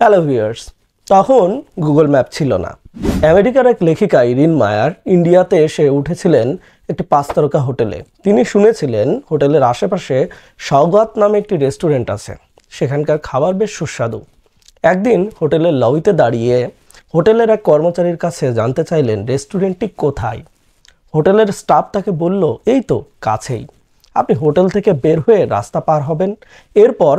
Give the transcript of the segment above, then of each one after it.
Hello viewers, তখন Google map ছিল না। আমেরিকার এক লেখিকা ইরিন মায়ার ইন্ডিয়াতে এসে উঠেছিলেন একটি 5 তারকা হোটেলে। তিনি শুনেছিলেন হোটেলের আশেপাশে সওগাত নামে একটি রেস্টুরেন্ট আছে, সেখানকার খাবার বেশ সুস্বাদু। একদিন হোটেলের লবিতে দাঁড়িয়ে হোটেলের এক কর্মচারীর কাছে জানতে চাইলেন রেস্টুরেন্টটি কোথায়। হোটেলের স্টাফ তাকে বলল, এই তো কাছেই, আপনি হোটেল থেকে বের হয়ে রাস্তা পার হবেন, এরপর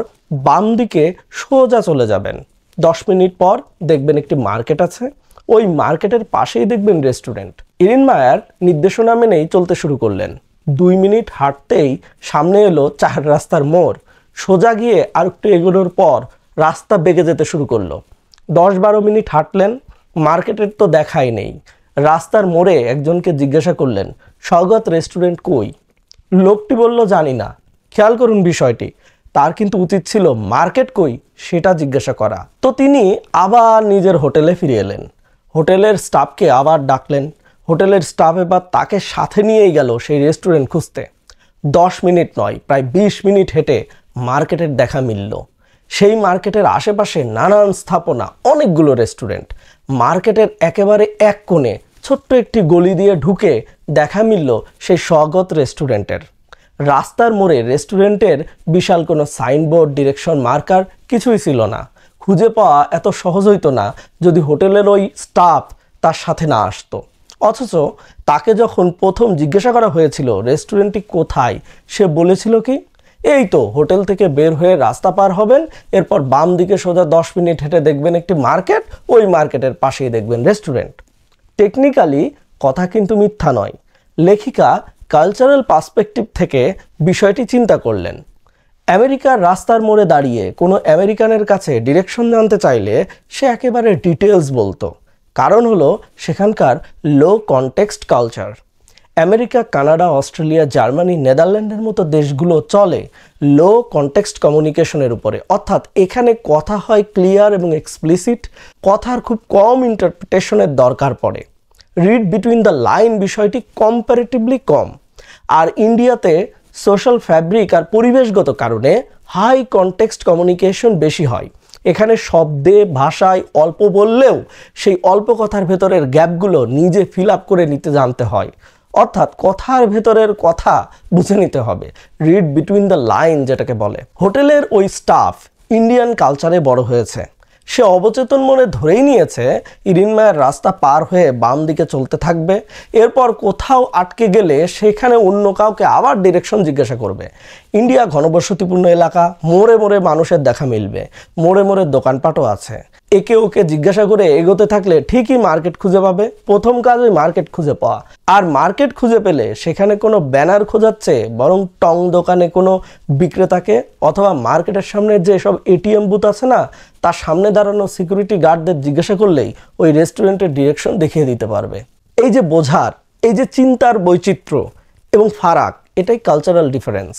বাম দিকে সোজা চলে যাবেন। 10 মিনিট পর দেখবেন একটি মার্কেট আছে, ওই মার্কেটের পাশেই দেখবেন রেস্টুরেন্ট। ইরিন মায়ার নির্দেশনা মেনেই চলতে শুরু করলেন। 2 মিনিট হাঁটতেই সামনে এলো 4 রাস্তার মোড়। সোজা গিয়ে আর একটু এগোনোর পর রাস্তা বেঁকে যেতে শুরু করলো। 10-12 মিনিট হাঁটলেন, মার্কেটের তো দেখাই নেই। রাস্তার মোড়ে একজনকে জিজ্ঞাসা করলেন, সওগাত রেস্টুরেন্ট কই? লোকটি বলল, জানি না। খেয়াল করুন বিষয়টি, তার কিন্তু উচিত ছিল মার্কেট কই সেটা জিজ্ঞাসা করা। তো তিনি আবার নিজের হোটেলে ফিরে এলেন। হোটেলের স্টাফকে আবার ডাকলেন। হোটেলের স্টাফ এবার তাকে সাথে নিয়েই গেল সেই রেস্টুরেন্ট খুঁজতে। 10 মিনিট নয়, প্রায় 20 মিনিট হেঁটে মার্কেটের দেখা মিলল। সেই মার্কেটের আশেপাশে নানান স্থাপনা, অনেকগুলো রেস্টুরেন্ট। মার্কেটের একেবারে এক কোণে ছোট্ট একটি গলি দিয়ে ঢুকে দেখা মিলল সেই সওগাত রেস্টুরেন্টের। রাস্তার মোড়ে রেস্টুরেন্টের বিশাল কোনো সাইনবোর্ড, ডিরেকশন মার্কার কিছুই ছিল না। খুঁজে পাওয়া এত সহজ হইতো না যদি হোটেলের ওই স্টাফ তার সাথে না আসতো। অথচ তাকে যখন প্রথম জিজ্ঞাসা করা হয়েছিল রেস্টুরেন্টটি কোথায়, সে বলেছিল কি, এই তো হোটেল থেকে বের হয়ে রাস্তা পার হবেন, এরপর বাম দিকে সোজা 10 মিনিট হেঁটে দেখবেন একটি মার্কেট, ওই মার্কেটের পাশেই দেখবেন রেস্টুরেন্ট। টেকনিক্যালি কথা কিন্তু মিথ্যা নয়। লেখিকা কালচারাল পার্সপেক্টিভ থেকে বিষয়টি চিন্তা করলেন। আমেরিকার রাস্তার মোড়ে দাঁড়িয়ে কোনো আমেরিকানের কাছে ডিরেকশন জানতে চাইলে সে একেবারে ডিটেলস বলতো। কারণ হলো সেখানকার low context culture. America, Canada, Australia, Germany, নেদারল্যান্ডের মতো দেশগুলো চলে লো কনটেক্সট কমিউনিকেশনের উপরে, অর্থাৎ এখানে কথা হয় ক্লিয়ার এবং এক্সপ্লিসিট, কথার খুব কম ইন্টারপ্রিটেশনের দরকার পড়ে। রিড বিটুইন দ্য লাইন বিষয়টি কম্পারেটিভলি কম। আর ইন্ডিয়াতে সোশ্যাল ফ্যাব্রিক আর পরিবেশগত কারণে হাই কনটেক্সট কমিউনিকেশন বেশি হয়। এখানে শব্দে, ভাষায় অল্প বললেও সেই অল্প কথার ভেতরের গ্যাপগুলো নিজে ফিল আপ করে নিতে জানতে হয়, অর্থাৎ কথার ভেতরের কথা বুঝে নিতে হবে। রিড বিটুইন দ্য লাইন যেটাকে বলে। হোটেলের ওই স্টাফ ইন্ডিয়ান কালচারে বড় হয়েছে। সে অবচেতন মনে ধরেই নিয়েছে ইরিন মায়ার রাস্তা পার হয়ে বাম দিকে চলতে থাকবে, এরপর কোথাও আটকে গেলে সেখানে অন্য কাউকে আবার ডিরেকশন জিজ্ঞাসা করবে। ইন্ডিয়া ঘনবসতিপূর্ণ এলাকা, মোড়ে মোড়ে মানুষের দেখা মিলবে, মোড়ে মোড়ে দোকানপাটও আছে। একে ওকে জিজ্ঞাসা করে এগোতে থাকলে ঠিকই মার্কেট খুঁজে পাবে। প্রথম কাজ ওই মার্কেট খুঁজে পাওয়া। আর মার্কেট খুঁজে পেলে সেখানে কোনো ব্যানার খোঁজাচ্ছে বরং টং দোকানে কোনো বিক্রেতাকে অথবা মার্কেটের সামনে যে সব এটিএম বুথ আছে না, তার সামনে দাঁড়ানো সিকিউরিটি গার্ডদের জিজ্ঞাসা করলেই ওই রেস্টুরেন্টের ডিরেকশন দেখিয়ে দিতে পারবে। এই যে বোঝার, এই যে চিন্তার বৈচিত্র্য এবং ফারাক, এটাই কালচারাল ডিফারেন্স।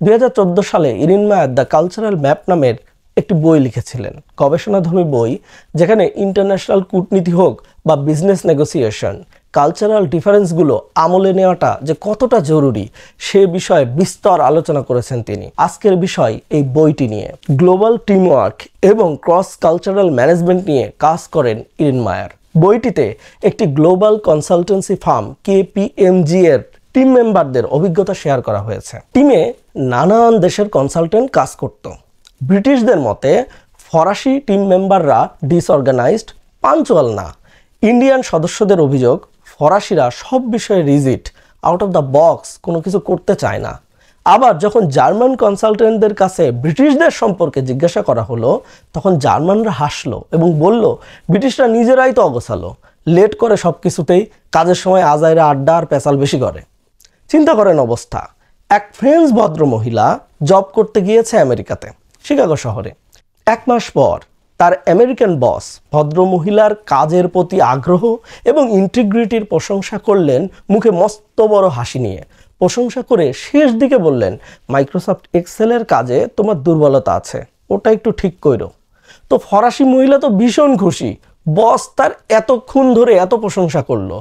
2014 সালে ইরিন মায়ার দ্য কালচারাল ম্যাপ নামের একটি বই লিখেছিলেন, গবেষণাধর্মী বই, যেখানে ইন্টারন্যাশনাল কূটনীতি হোক বা বিজনেস নেগোসিয়েশন, কালচারাল ডিফারেন্সগুলো আমলে নেওয়াটা যে কতটা জরুরি সে বিষয়ে বিস্তর আলোচনা করেছেন তিনি। আজকের বিষয় এই বইটি নিয়ে। গ্লোবাল টিমওয়ার্ক এবং ক্রস কালচারাল ম্যানেজমেন্ট নিয়ে কাজ করেন ইরিন মায়ার। বইটিতে একটি গ্লোবাল কনসালটেন্সি ফার্ম KPMG এর টিম মেম্বারদের অভিজ্ঞতা শেয়ার করা হয়েছে। টিমে নানান দেশের কনসালটেন্ট কাজ করত। ব্রিটিশদের মতে ফরাসি টিম মেম্বাররা ডিসঅর্গানাইজড, পাঞ্চুয়াল না। ইন্ডিয়ান সদস্যদের অভিযোগ, ফরাসিরা সব বিষয়ে rigid, out of the box কোনো কিছু করতে চায় না। আবার যখন জার্মান কনসালটেন্টদের কাছে ব্রিটিশদের সম্পর্কে জিজ্ঞাসা করা হলো, তখন জার্মানরা হাসলো এবং বলল, ব্রিটিশরা নিজেরাই তো অগোছালো, লেট করে সব কিছুতেই, কাজের সময় আজাইরা আড্ডা আর পেঁচাল বেশি করে। চিন্তা করেন অবস্থা। এক ফ্রেঞ্চ ভদ্র মহিলা জব করতে গিয়েছে আমেরিকাতে, শিকাগো শহরে। 1 মাস পর তার আমেরিকান বস ভদ্র মহিলার কাজের প্রতি আগ্রহ এবং ইন্টিগ্রিটির প্রশংসা করলেন মুখে মস্ত বড় হাসি নিয়ে। প্রশংসা করে শেষ দিকে বললেন, মাইক্রোসফট এক্সেলের কাজে তোমার দুর্বলতা আছে, ওটা একটু ঠিক করো। তো ফরাসি মহিলা তো ভীষণ খুশি, বস তার এতক্ষণ ধরে এত প্রশংসা করলো।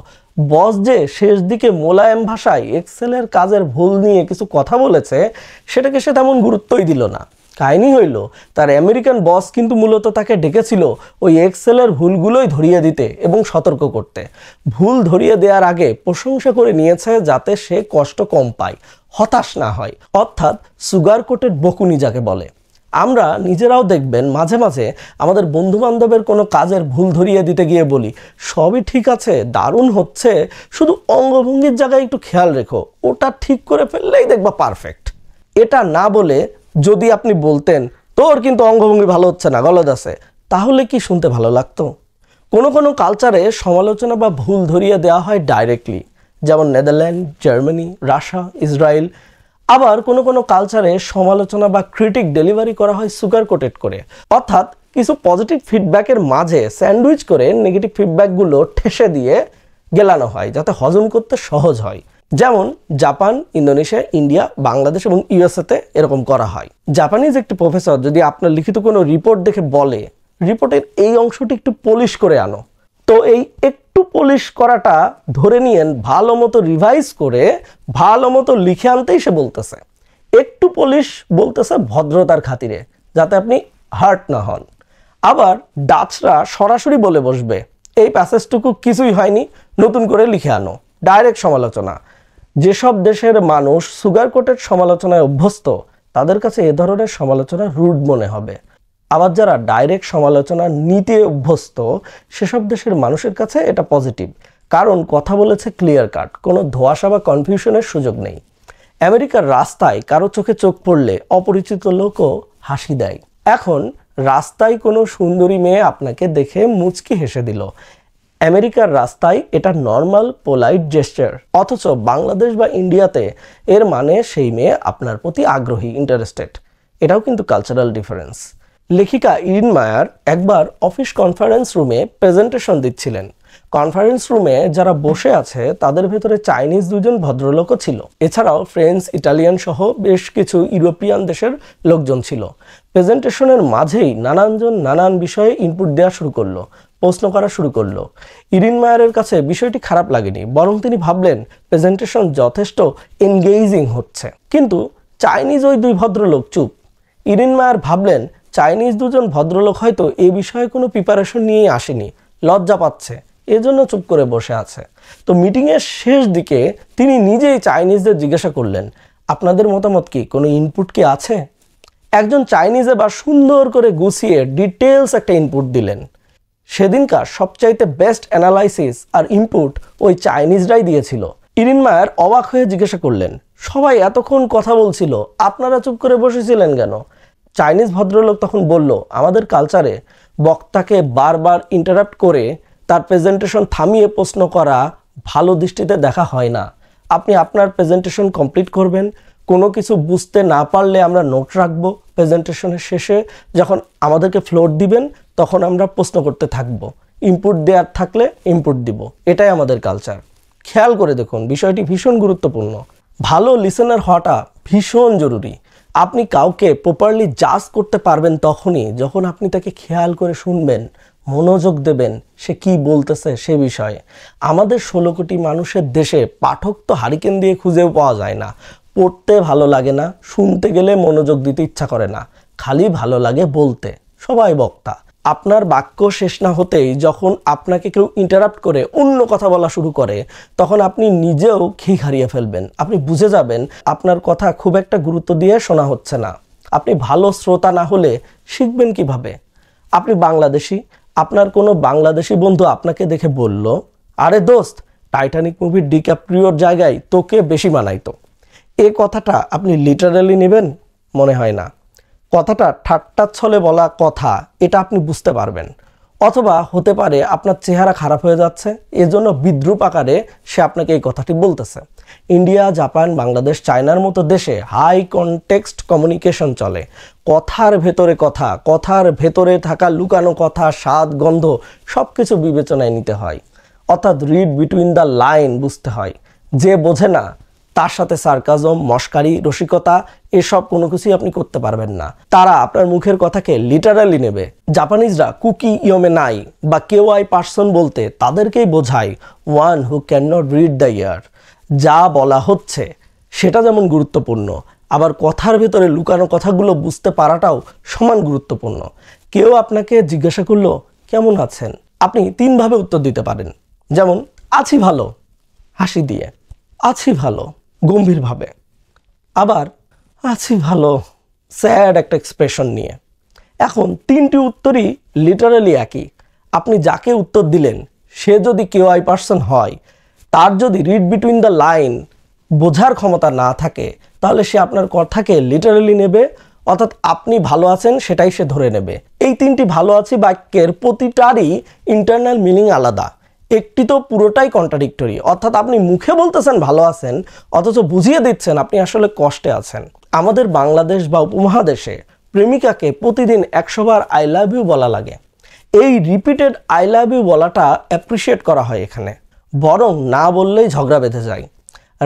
বস যে শেষ দিকে মোলায়েম ভাষায় এক্সেলের কাজের ভুল নিয়ে কিছু কথা বলেছে, সেটাকে সে তেমন গুরুত্বই দিল না। কাহিনী হইল তার আমেরিকান বস কিন্তু মূলত তাকে ডেকেছিল ওই এক্সেলের ভুলগুলোই ধরিয়ে দিতে এবং সতর্ক করতে। ভুল ধরিয়ে দেওয়ার আগে প্রশংসা করে নিয়েছে যাতে সে কষ্ট কম পায়, হতাশ না হয়, অর্থাৎ সুগার কোটেড বকুনি যাকে বলে। আমরা নিজেরাও দেখবেন মাঝে মাঝে আমাদের বন্ধুবান্ধবের কোনো কাজের ভুল ধরিয়ে দিতে গিয়ে বলি সবই ঠিক আছে, দারুণ হচ্ছে, শুধু অঙ্গভঙ্গির জায়গায় একটু খেয়াল রেখো, ওটা ঠিক করে ফেললেই দেখবা পারফেক্ট। এটা না বলে যদি আপনি বলতেন তোর কিন্তু অঙ্গভঙ্গি ভালো হচ্ছে না, গলদ আছে, তাহলে কি শুনতে ভালো লাগতো? কোনো কোনো কালচারে সমালোচনা বা ভুল ধরিয়ে দেওয়া হয় ডাইরেক্টলি, যেমন নেদারল্যান্ড, জার্মানি, রাশিয়া, ইসরায়েল। আবার কোনো কোনো কালচারে সমালোচনা বা ক্রিটিক ডেলিভারি করা হয় সুগার কোটেড করে, অর্থাৎ কিছু পজিটিভ ফিডব্যাকের মাঝে স্যান্ডউইচ করে নেগেটিভ ফিডব্যাকগুলো ঠেসে দিয়ে গেলানো হয় যাতে হজম করতে সহজ হয়। যেমন জাপান, ইন্দোনেশিয়া, ইন্ডিয়া, বাংলাদেশ এবং ইউএসএতে এরকম করা হয়। জাপানিজ একটি প্রফেসর যদি আপনার লিখিত কোনো রিপোর্ট দেখে বলে রিপোর্টের এই অংশটি একটু পলিশ করে আনো, তো এই একটু পলিশ করাটা ধরে নিয়েন ভালো মতো রিভাইজ করে ভালো মতো লিখে আনতেই সে বলতেছে। একটু পলিশ বলতেছে ভদ্রতার খাতিরে, যাতে আপনি হার্ট না হন। আবার ডাচরা সরাসরি বলে বসবে এই প্যাসেজটুকু কিছুই হয়নি, নতুন করে লিখে আনো, ডাইরেক্ট সমালোচনা। যেসব দেশের মানুষ সুগার কোটেড সমালোচনায় অভ্যস্ত তাদের কাছে এ ধরনের সমালোচনা রুড মনে হবে। আবার যারা ডাইরেক্ট সমালোচনা নিতে অভ্যস্ত সেসব দেশের মানুষের কাছে এটা পজিটিভ, কারণ কথা বলেছে ক্লিয়ার কাট, কোনো ধোঁয়াশা বা কনফিউশনের সুযোগ নেই। আমেরিকার রাস্তায় কারো চোখে চোখ পড়লে অপরিচিত লোকও হাসি দেয়। এখন রাস্তায় কোনো সুন্দরী মেয়ে আপনাকে দেখে মুচকি হেসে দিল, আমেরিকার রাস্তায় এটা নর্মাল পোলাইট জেস্টার, অথচ বাংলাদেশ বা ইন্ডিয়াতে এর মানে সেই মেয়ে আপনার প্রতি আগ্রহী, ইন্টারেস্টেড। এটাও কিন্তু কালচারাল ডিফারেন্স। লেখিকা ইরিন মায়ার একবার অফিস কনফারেন্স রুমে প্রেজেন্টেশন দিচ্ছিলেন। কনফারেন্স রুমে যারা বসে আছে তাদের ভেতরে চাইনিজ দুজন ভদ্রলোকও ছিল, এছাড়াও ফ্রেঞ্চ, ইটালিয়ান সহ বেশ কিছু ইউরোপিয়ান দেশের লোকজন ছিল। প্রেজেন্টেশনের মাঝেই নানানজন নানান বিষয়ে ইনপুট দেওয়া শুরু করলো, প্রশ্ন করা শুরু করলো। ইরিন মায়ারের কাছে বিষয়টি খারাপ লাগেনি, বরং তিনি ভাবলেন প্রেজেন্টেশন যথেষ্ট এনগেজিং হচ্ছে। কিন্তু চাইনিজ ওই দুই ভদ্রলোক চুপ। ইরিন মায়ার ভাবলেন চাইনিজ দুজন ভদ্রলোক হয়তো এই বিষয়ে কোনো প্রিপারেশন নিয়েই আসেনি, লজ্জা পাচ্ছে, এজন্য চুপ করে বসে আছে। তো মিটিংয়ের শেষ দিকে তিনি নিজেই চাইনিজদের জিজ্ঞাসা করলেন, আপনাদের মতামত কি, কোনো ইনপুট কি আছে? একজন চাইনিজ এবার সুন্দর করে গুছিয়ে ডিটেলস একটা ইনপুট দিলেন। সেদিনকার সবচাইতে বেস্ট অ্যানালাইসিস আর ইনপুট ওই চাইনিজরাই দিয়েছিল। ইরিন মায়ার অবাক হয়ে জিজ্ঞাসা করলেন, সবাই এতক্ষণ কথা বলছিল, আপনারা চুপ করে বসেছিলেন কেন? চাইনিজ ভদ্রলোক তখন বলল, আমাদের কালচারে বক্তাকে বারবার ইন্টারাপ্ট করে তার প্রেজেন্টেশন থামিয়ে প্রশ্ন করা ভালো দৃষ্টিতে দেখা হয় না। আপনি আপনার প্রেজেন্টেশন কমপ্লিট করবেন, কোনো কিছু বুঝতে না পারলে আমরা নোট রাখবো, প্রেজেন্টেশনের শেষে যখন আমাদেরকে ফ্লোর দিবেন তখন আমরা প্রশ্ন করতে থাকব, ইনপুট দেওয়ার থাকলে ইনপুট দিব, এটাই আমাদের কালচার। খেয়াল করে দেখুন, বিষয়টি ভীষণ গুরুত্বপূর্ণ। ভালো লিসেনার হওয়াটা ভীষণ জরুরি। আপনি কাউকে প্রপারলি জাজ করতে পারবেন তখনই যখন আপনি তাকে খেয়াল করে শুনবেন, মনোযোগ দেবেন সে কি বলতেছে সে বিষয়ে। আমাদের 16 কোটি মানুষের দেশে পাঠক তো হারিকেন দিয়ে খুঁজেও পাওয়া যায় না। পড়তে ভালো লাগে না, শুনতে গেলে মনোযোগ দিতে ইচ্ছা করে না, খালি ভালো লাগে বলতে। সবাই বক্তা। আপনার বাক্য শেষ না হতেই যখন আপনাকে কেউ ইন্টারাপ্ট করে অন্য কথা বলা শুরু করে তখন আপনি নিজেও খিক হারিয়ে ফেলবেন। আপনি বুঝে যাবেন আপনার কথা খুব একটা গুরুত্ব দিয়ে শোনা হচ্ছে না। আপনি ভালো শ্রোতা না হলে শিখবেন কিভাবে? আপনি বাংলাদেশি, আপনার কোনো বাংলাদেশি বন্ধু আপনাকে দেখে বলল, আরে দোস্ত, টাইটানিক মুভির ডিক্যাপ্রিওর জায়গায় তোকে বেশি মানাইতো। এই কথাটা আপনি লিটারালি নেবেন? মনে হয় না। কথাটা ঠাট্টার ছলে বলা কথা, এটা আপনি বুঝতে পারবেন। অথবা হতে পারে আপনার চেহারা খারাপ হয়ে যাচ্ছে, এজন্য বিদ্রূপ আকারে সে আপনাকে এই কথাটি বলতেছে। ইন্ডিয়া, জাপান, বাংলাদেশ, চায়নার মতো দেশে হাই কনটেক্সট কমিউনিকেশন চলে। কথার ভেতরে কথা, কথার ভেতরে থাকা লুকানো কথা, স্বাদ, গন্ধ সব কিছু বিবেচনায় নিতে হয়। অর্থাৎ রিড বিটুইন দ্য লাইন বুঝতে হয়। যে বোঝে না তার সাথে সার্কাজম, মস্কারি, রসিকতা এসব কোনো কিছুই আপনি করতে পারবেন না। তারা আপনার মুখের কথাকে লিটারালি নেবে। জাপানিজরা কুকি ইয়োমে নাই বা কেওয়াই পার্সন বলতে তাদেরকেই বোঝায় one who can not read the year. যা বলা হচ্ছে সেটা যেমন গুরুত্বপূর্ণ, আবার কথার ভেতরে লুকানো কথাগুলো বুঝতে পারাটাও সমান গুরুত্বপূর্ণ। কেউ আপনাকে জিজ্ঞাসা করলো কেমন আছেন, আপনি 3 ভাবে উত্তর দিতে পারেন। যেমন আছি ভালো হাসি দিয়ে, আছি ভালো গম্ভীরভাবে, আবার আছি ভালো স্যাড একটা এক্সপ্রেশন নিয়ে। এখন 3টি উত্তরই লিটারালি একই। আপনি যাকে উত্তর দিলেন সে যদি কেওআই পার্সন হয়, তার যদি রিড বিটুইন দ্য লাইন বোঝার ক্ষমতা না থাকে, তাহলে সে আপনার কথাকে লিটারালি নেবে, অর্থাৎ আপনি ভালো আছেন সেটাই সে ধরে নেবে। এই 3টি ভালো আছি বাক্যের প্রতিটারই ইন্টারনাল মিনিং আলাদা। একটি তো পুরোটাই কন্ট্রাডিক্টরি, অর্থাৎ আপনি মুখে বলতেছেন ভালো আছেন অথচ বুঝিয়ে দিচ্ছেন আপনি আসলে কষ্টে আছেন। আমাদের বাংলাদেশ বা উপমহাদেশে প্রেমিকাকে প্রতিদিন 100 বার আই লাভ ইউ বলা লাগে। এই রিপিটেড আই লাভ ইউ বলাটা অ্যাপ্রিসিয়েট করা হয় এখানে, বরং না বললেই ঝগড়া বেঁধে যায়।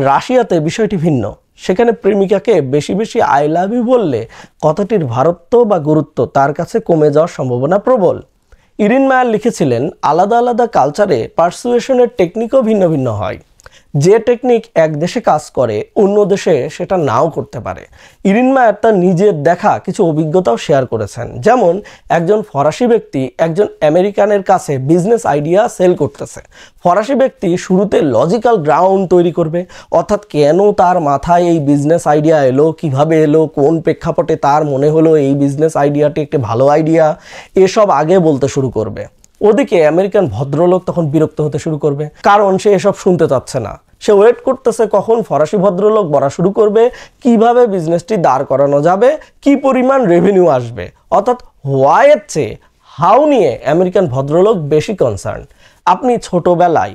রাশিয়াতে বিষয়টি ভিন্ন। সেখানে প্রেমিকাকে বেশি বেশি আই লাভ ইউ বললে কথাটির ভারত্ব বা গুরুত্ব তার কাছে কমে যাওয়ার সম্ভাবনা প্রবল। ইরিন মায়ার লিখেছিলেন, আলাদা আলাদা কালচারে পারসুয়েশনের টেকনিকও ভিন্ন ভিন্ন হয়। যে টেকনিক এক দেশে কাজ করে অন্য দেশে সেটা নাও করতে পারে। ইরিন মায়ার তার নিজের দেখা কিছু অভিজ্ঞতাও শেয়ার করেছেন। যেমন একজন ফরাসি ব্যক্তি একজন আমেরিকানের কাছে বিজনেস আইডিয়া সেল করতেছে। ফরাসি ব্যক্তি শুরুতে লজিক্যাল গ্রাউন্ড তৈরি করবে, অর্থাৎ কেন তার মাথায় এই বিজনেস আইডিয়া এলো, কিভাবে এলো, কোন প্রেক্ষাপটে তার মনে হলো এই বিজনেস আইডিয়াটি একটি ভালো আইডিয়া, এসব আগে বলতে শুরু করবে। ওদিকে আমেরিকান ভদ্রলোক তখন বিরক্ত হতে শুরু করবে, কারণ সে এসব শুনতে চাচ্ছে না। সে ওয়েট করতেছে কখন ফরাসি ভদ্রলোক বলা শুরু করবে কিভাবে বিজনেসটি দাঁড় করানো যাবে, কি পরিমাণ রেভিনিউ আসবে। অর্থাৎ হোয়াইয়ের চেয়ে হাউ নিয়ে আমেরিকান ভদ্রলোক বেশি কনসার্ন। আপনি ছোটবেলায়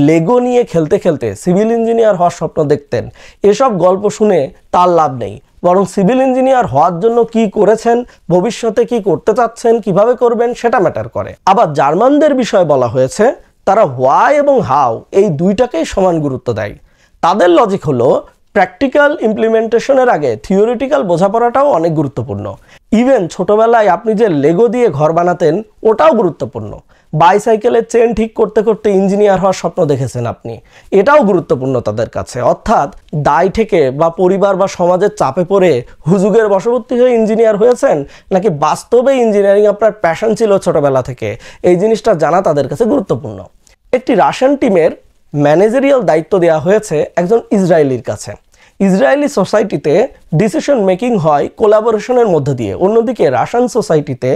লেগো নিয়ে খেলতে খেলতে সিভিল ইঞ্জিনিয়ার হওয়ার স্বপ্ন দেখতেন, এসব গল্প শুনে তার লাভ নেই, বরং সিভিল ইঞ্জিনিয়ার হওয়ার জন্য কি করেছেন, ভবিষ্যতে কি করতে চাচ্ছেন, কিভাবে করবেন সেটা ম্যাটার করে। আবার জার্মানদের বিষয়ে বলা হয়েছে তারা হোয়াই এবং হাউ এই দুইটাকেই সমান গুরুত্ব দেয়। তাদের লজিক হলো প্র্যাকটিক্যাল ইমপ্লিমেন্টেশনের আগে থিওরিটিক্যাল বোঝাপড়াটাও অনেক গুরুত্বপূর্ণ। ইভেন ছোটবেলায় আপনি যে লেগো দিয়ে ঘর বানাতেন ওটাও গুরুত্বপূর্ণ। বাইসাইকেলের চেন ঠিক করতে করতে ইঞ্জিনিয়ার হওয়ার স্বপ্ন দেখেছেন আপনি, এটাও গুরুত্বপূর্ণ তাদের কাছে। অর্থাৎ দায় থেকে বা পরিবার বা সমাজের চাপে পড়ে হুজুগের বশবর্তী হয়ে ইঞ্জিনিয়ার হয়েছেন, নাকি বাস্তবে ইঞ্জিনিয়ারিং আপনার প্যাশন ছিল ছোটবেলা থেকে, এই জিনিসটা জানা তাদের কাছে গুরুত্বপূর্ণ। একটি রাশিয়ান টিমের ম্যানেজারিয়াল দায়িত্ব দেওয়া হয়েছে একজন ইসরায়েলির কাছে। ইসরায়েলি সোসাইটিতে ডিসিশন মেকিং হয় কোলাবোরেশনের মধ্য দিয়ে, অন্যদিকে রাশিয়ান সোসাইটিতে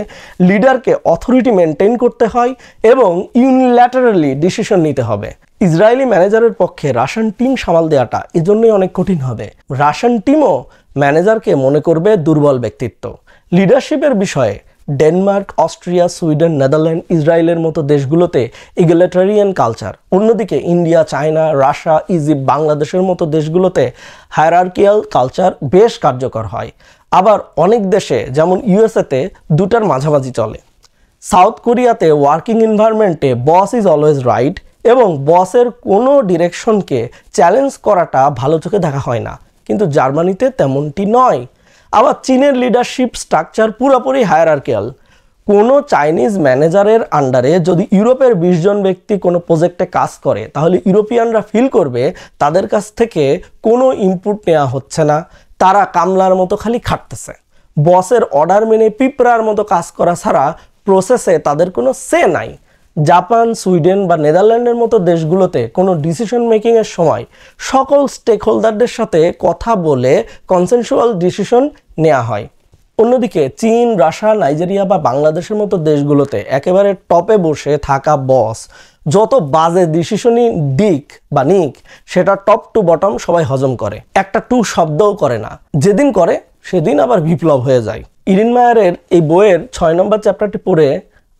লিডারকে অথরিটি মেনটেন করতে হয় এবং ইউনিল্যাটারালি ডিসিশন নিতে হবে। ইসরায়েলি ম্যানেজারের পক্ষে রাশিয়ান টিম সামাল দেওয়াটা এজন্যই অনেক কঠিন হবে। রাশিয়ান টিমও ম্যানেজারকে মনে করবে দুর্বল ব্যক্তিত্ব। লিডারশিপের বিষয়ে ডেনমার্ক, অস্ট্রিয়া, সুইডেন, নেদারল্যান্ড, ইসরায়েলের মতো দেশগুলোতে ইগ্যালিটারিয়ান কালচার। অন্যদিকে ইন্ডিয়া, চায়না, রাশিয়া, ইজিপ্ট, বাংলাদেশের মতো দেশগুলোতে হায়ারার্কিয়াল কালচার বেশ কার্যকর হয়। আবার অনেক দেশে যেমন ইউএসএতে দুটার মাঝামাঝি চলে। সাউথ কোরিয়াতে ওয়ার্কিং এনভায়রনমেন্টে বস ইজ অলওয়েজ রাইট এবং বসের কোনো ডিরেকশনকে চ্যালেঞ্জ করাটা ভালো চোখে দেখা হয় না, কিন্তু জার্মানিতে তেমনটি নয়। আবার চীনের লিডারশিপ স্ট্রাকচার পুরোপুরি হায়ারার্কিয়াল। কোনো চাইনিজ ম্যানেজারের আন্ডারে যদি ইউরোপের 20 জন ব্যক্তি কোনো প্রজেক্টে কাজ করে, তাহলে ইউরোপিয়ানরা ফিল করবে তাদের কাছ থেকে কোনো ইনপুট নেওয়া হচ্ছে না, তারা কামলার মতো খালি খাটতেছে। বসের অর্ডার মেনে পিঁপড়ার মতো কাজ করা ছাড়া প্রসেসে তাদের কোনো সে নাই। জাপান, সুইডেন বা নেদারল্যান্ডের মতো দেশগুলোতে কোনো ডিসিশন মেকিংয়ের সময় সকল স্টেক হোল্ডারদের সাথে কথা বলে কনসেনসুয়াল ডিসিশন নেওয়া হয়। অন্যদিকে চীন, রাশিয়া, নাইজেরিয়া বা বাংলাদেশের মতো দেশগুলোতে একেবারে টপে বসে থাকা বস যত বাজে ডিসিশনই দিক বা নিক, সেটা টপ টু বটম সবাই হজম করে, একটা টু শব্দও করে না। যেদিন করে সেদিন আবার বিপ্লব হয়ে যায়। ইরিন মায়ারের এই বইয়ের 6 নম্বর চ্যাপ্টারটি পড়ে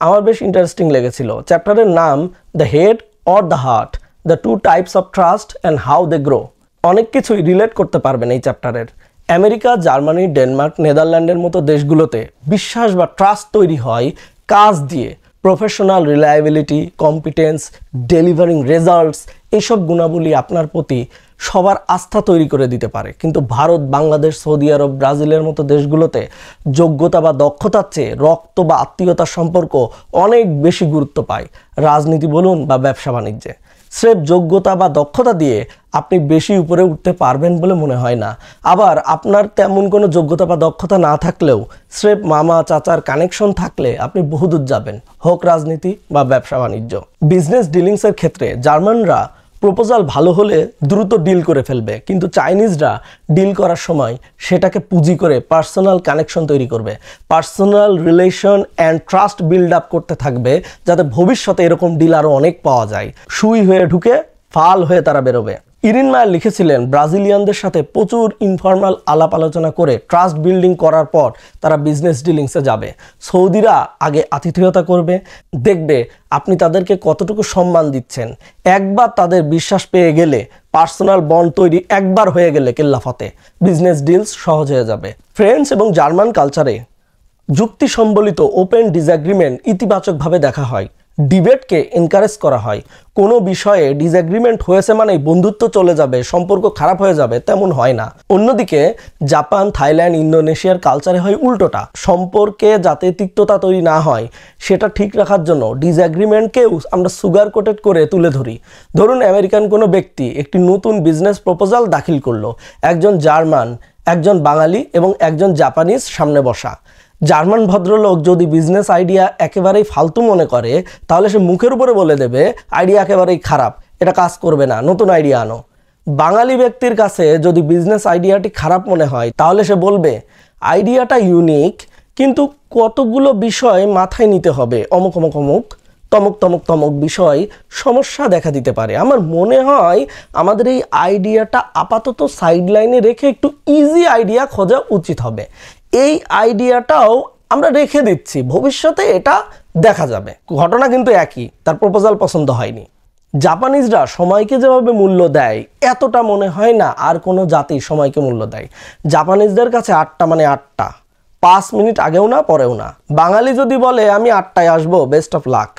আমার বেশ ইন্টারেস্টিং লেগেছিল। চ্যাপ্টারের নাম the head or the heart, the two types of trust and how they grow. অনেক কিছুই রিলেট করতে পারবেন এই চ্যাপ্টারের। আমেরিকা, জার্মানি, ডেনমার্ক, নেদারল্যান্ডের মতো দেশগুলোতে বিশ্বাস বা ট্রাস্ট তৈরি হয় কাজ দিয়ে। Professional reliability, competence, delivering results, এইসব গুণাবলী আপনার প্রতি সবার আস্থা তৈরি করে দিতে পারে। কিন্তু ভারত, বাংলাদেশ, সৌদি আরব, ব্রাজিলের মতো দেশগুলোতে যোগ্যতা বা দক্ষতার চেয়ে রক্ত বা আত্মীয়তার সম্পর্ক অনেক বেশি গুরুত্ব পায়, রাজনীতি বলুন বা ব্যবসা বাণিজ্যে। স্রেফ যোগ্যতা বা দক্ষতা দিয়ে আপনি বেশি উপরে উঠতে পারবেন বলে মনে হয় না। আবার আপনার তেমন কোনো যোগ্যতা বা দক্ষতা না থাকলেও স্রেফ মামা চাচার কানেকশন থাকলে আপনি বহুদূর যাবেন, হোক রাজনীতি বা ব্যবসা বাণিজ্য। বিজনেস ডিলিংসের ক্ষেত্রে জার্মানরা প্রপোজাল ভালো হলে দ্রুত ডিল করে ফেলবে, কিন্তু চাইনিজরা ডিল করার সময় সেটাকে পুঁজি করে পার্সোনাল কানেকশন তৈরি করবে, personal relation and trust build up করতে থাকবে, যাতে ভবিষ্যতে এরকম ডিল আরও অনেক পাওয়া যায়। সুই হয়ে ঢুকে ফাল হয়ে তারা বেরোবে। ইরিন মায়ার লিখেছিলেন, ব্রাজিলিয়ানদের সাথে প্রচুর ইনফর্মাল আলাপ আলোচনা করে ট্রাস্ট বিল্ডিং করার পর তারা বিজনেস ডিলিংসে যাবে। সৌদিরা আগে আতিথেয়তা করবে, দেখবে আপনি তাদেরকে কতটুকু সম্মান দিচ্ছেন। একবার তাদের বিশ্বাস পেয়ে গেলে, পার্সোনাল বন্ড তৈরি একবার হয়ে গেলে কেল্লাফতে বিজনেস ডিলস সহজ হয়ে যাবে। ফ্রেঞ্চ এবং জার্মান কালচারে যুক্তি সম্বলিত ওপেন ডিসএগ্রিমেন্ট ইতিবাচকভাবে দেখা হয়, ডিবেটকে এনকারেজ করা হয়। কোনো বিষয়ে ডিসএগ্রিমেন্ট হয়েছে মানেই বন্ধুত্ব চলে যাবে, সম্পর্ক খারাপ হয়ে যাবে, তেমন হয় না। অন্যদিকে জাপান, থাইল্যান্ড, ইন্দোনেশিয়ার কালচারে হয় উল্টোটা। সম্পর্কে যাতে তিক্ততা তৈরি না হয় সেটা ঠিক রাখার জন্য ডিসএগ্রিমেন্টকেও আমরা সুগার কোটেড করে তুলে ধরি। ধরুন, আমেরিকান কোনো ব্যক্তি একটি নতুন বিজনেস প্রপোজাল দাখিল করলো। একজন জার্মান, একজন বাঙালি এবং একজন জাপানিজ সামনে বসা। জার্মান ভদ্রলোক যদি বিজনেস আইডিয়া একেবারেই ফালতু মনে করে, তাহলে সে মুখের উপরে বলে দেবে আইডিয়া একেবারেই খারাপ, এটা কাজ করবে না, নতুন আইডিয়া আনো। বাঙালি ব্যক্তির কাছে যদি বিজনেস আইডিয়াটি খারাপ মনে হয়, তাহলে সে বলবে আইডিয়াটা ইউনিক, কিন্তু কতগুলো বিষয় মাথায় নিতে হবে, অমুক অমুক অমুক তমক তমক তমক বিষয় সমস্যা দেখা দিতে পারে। আমার মনে হয় আমাদের এই আইডিয়াটা আপাতত সাইডলাইনে রেখে একটু ইজি আইডিয়া খোঁজা উচিত হবে। এই আইডিয়াটাও আমরা রেখে দিচ্ছি, ভবিষ্যতে এটা দেখা যাবে। ঘটনা কিন্তু একই, তার প্রপোজাল পছন্দ হয়নি। জাপানিজরা সময়কে যেভাবে মূল্য দেয়, এতটা মনে হয় না আর কোনো জাতি সময়কে মূল্য দেয়। জাপানিজদের কাছে 8টা মানে 8টা, 5 মিনিট আগেও না পরেও না। বাঙালি যদি বলে আমি 8টায় আসবো, best of luck.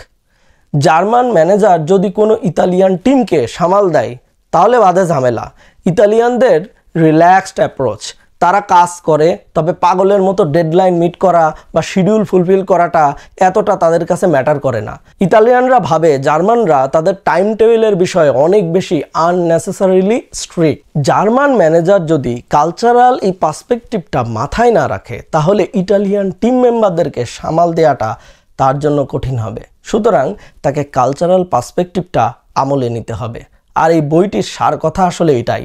German manager যদি কোনো ইতালিয়ান টিমকে সামাল দেয়, তাহলে বাদে ঝামেলা। ইতালিয়ানদের রিল্যাক্সড অ্যাপ্রোচ, তারা কাজ করে, তবে পাগলের মতো ডেডলাইন মিট করা বা শিডিউল ফুলফিল করাটা এতটা তাদের কাছে ম্যাটার করে না। ইতালিয়ানরা ভাবে জার্মানরা তাদের টাইম টেবিলের বিষয়ে অনেক বেশি আননেসেসারিলি স্ট্রিক্ট। জার্মান ম্যানেজার যদি কালচারাল এই পার্সপেক্টিভটা মাথায় না রাখে, তাহলে ইটালিয়ান টিম মেম্বারদেরকে সামাল দেওয়াটা তার জন্য কঠিন হবে। সুতরাং তাকে কালচারাল পার্সপেক্টিভটা আমলে নিতে হবে। আর এই বইটির সার কথা আসলে এটাই,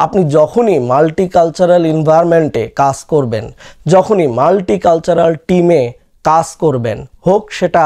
আপনি যখনই মাল্টিকালচারাল এনভায়রনমেন্টে কাজ করবেন, যখনই মাল্টিকালচারাল টিমে কাজ করবেন, হোক সেটা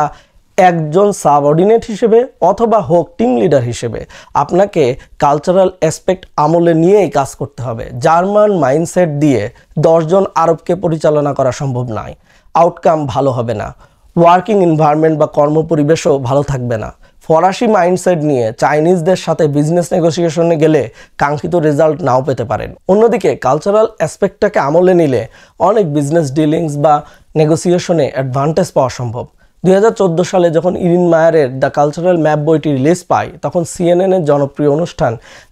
একজন সাবঅর্ডিনেট হিসেবে অথবা হোক টিম লিডার হিসেবে, আপনাকে কালচারাল অ্যাসপেক্ট আমলে নিয়েই কাজ করতে হবে। জার্মান মাইন্ডসেট দিয়ে 10 জন আরবকে পরিচালনা করা সম্ভব নয়, আউটকাম ভালো হবে না, ওয়ার্কিং এনভায়রনমেন্ট বা কর্মপরিবেশও ভালো থাকবে না। ফরাসি মাইন্ডসেট নিয়ে চাইনিজদের সাথে বিজনেস নেগোসিয়েশনে গেলে কাঙ্ক্ষিত রেজাল্ট নাও পেতে পারেন। অন্যদিকে কালচারাল অ্যাসপেক্টটাকে আমলে নিলে অনেক বিজনেস ডিলিংস বা নেগোসিয়েশনে অ্যাডভান্টেজ পাওয়া সম্ভব। 2014 সালে যখন ইরিন মায়ারের দ্য কালচারাল ম্যাপ বইটি রিলিজ পায়, তখন সিএনএনের জনপ্রিয় অনুষ্ঠান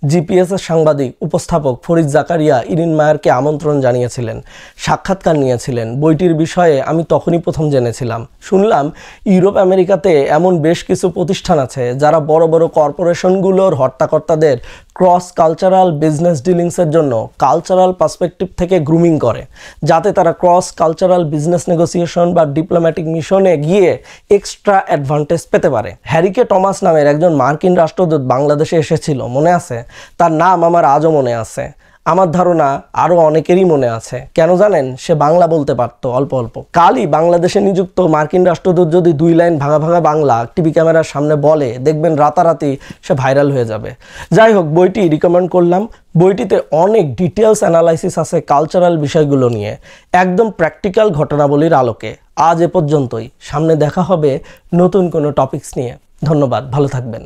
জিপিএসের সাংবাদিক উপস্থাপক ফরিদ জাকারিয়া ইরিন মায়ারকে আমন্ত্রণ জানিয়েছিলেন, সাক্ষাৎকার নিয়েছিলেন। বইটির বিষয়ে আমি তখনই প্রথম জেনেছিলাম। শুনলাম ইউরোপ আমেরিকাতে এমন বেশ কিছু প্রতিষ্ঠান আছে যারা বড় বড় কর্পোরেশনগুলোর হর্তাকর্তাদের ক্রস কালচারাল বিজনেস ডিলিংসের জন্য কালচারাল পার্সপেক্টিভ থেকে গ্রুমিং করে, যাতে তারা ক্রস কালচারাল বিজনেস নেগোসিয়েশন বা ডিপ্লোম্যাটিক মিশনে গিয়ে এক্সট্রা অ্যাডভান্টেজ পেতে পারে। হ্যারিকে টমাস নামের একজন মার্কিন রাষ্ট্রদূত বাংলাদেশে এসেছিল, মনে আছে? তার নাম আমার আজও মনে আছে। আমার ধারণা আরও অনেকেরই মনে আছে। কেন জানেন? সে বাংলা বলতে পারতো অল্প অল্প। কালই বাংলাদেশে নিযুক্ত মার্কিন রাষ্ট্রদূত যদি 2 লাইন ভাঙা ভাঙা বাংলা টিভি ক্যামেরার সামনে বলে, দেখবেন রাতারাতি সে ভাইরাল হয়ে যাবে। যাই হোক, বইটি রিকমেন্ড করলাম। বইটিতে অনেক ডিটেলস অ্যানালাইসিস আছে কালচারাল বিষয়গুলো নিয়ে, একদম প্র্যাকটিক্যাল ঘটনাবলীর আলোকে। আজ এ পর্যন্তই, সামনে দেখা হবে নতুন কোনো টপিকস নিয়ে। ধন্যবাদ, ভালো থাকবেন।